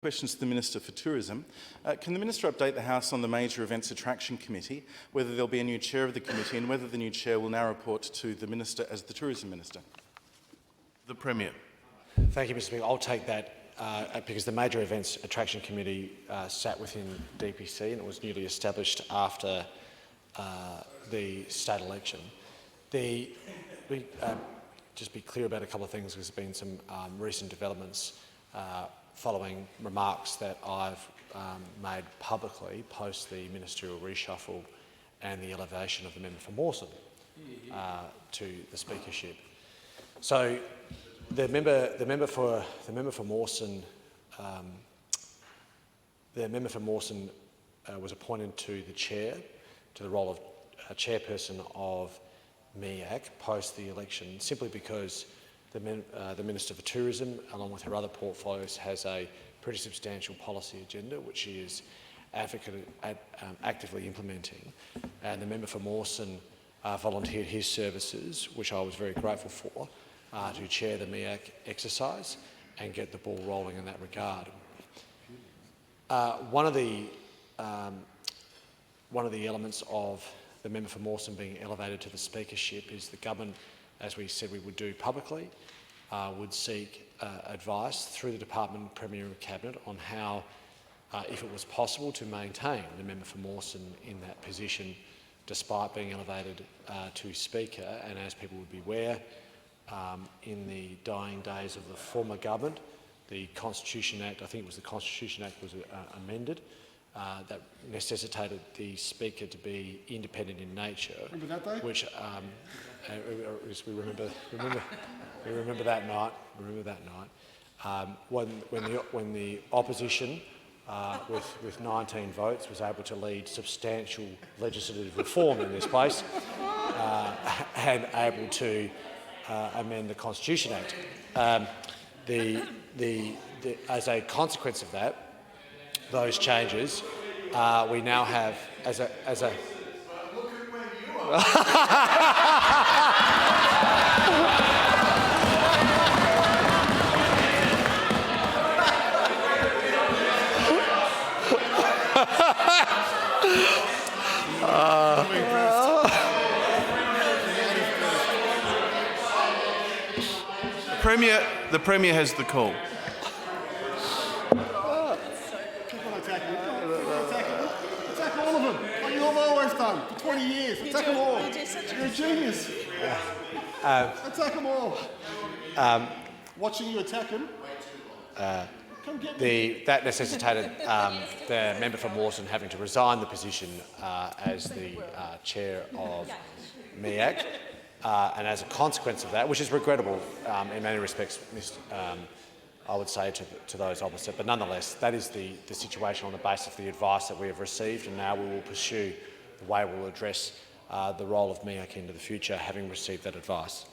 Questions to the Minister for Tourism. Can the Minister update the House on the Major Events Attraction Committee, whether there will be a new chair of the committee and whether the new chair will now report to the Minister as the Tourism Minister? The Premier. Thank you, Mr Speaker. I'll take that because the Major Events Attraction Committee sat within DPC and it was newly established after the state election. Just be clear about a couple of things. There's been some recent developments following remarks that I've made publicly post the ministerial reshuffle and the elevation of the member for Mawson to the speakership. So the member for Mawson was appointed to the role of chairperson of MEAC post the election, simply because the Minister for Tourism, along with her other portfolios, has a pretty substantial policy agenda which she is actively implementing. And the member for Mawson volunteered his services, which I was very grateful for, to chair the MEAC exercise and get the ball rolling in that regard. One of the elements of the member for Mawson being elevated to the speakership is the government, as we said we would do publicly, would seek advice through the Department, Premier and Cabinet on how, if it was possible, to maintain the member for Mawson in that position despite being elevated to Speaker. And as people would be aware, in the dying days of the former government, the Constitution Act, I think it was the Constitution Act, was amended. That necessitated the Speaker to be independent in nature. Remember that day? Which we remember that night. When the opposition, with 19 votes, was able to lead substantial legislative reform in this place, and able to amend the Constitution Act. As a consequence of that, those changes, we now have as a Look at where you are. The Premier has the call. Attack all of them, like you've always done for 20 years. Attack them all. You're a genius. Attack them all. Watching you attack them. Come get me. That necessitated the member for Mawson having to resign the position as the chair of MEAC. And as a consequence of that, which is regrettable in many respects, I would say to those opposite, but nonetheless, that is the situation on the basis of the advice that we have received, and now we will pursue the way we will address the role of MEAC into the future, having received that advice.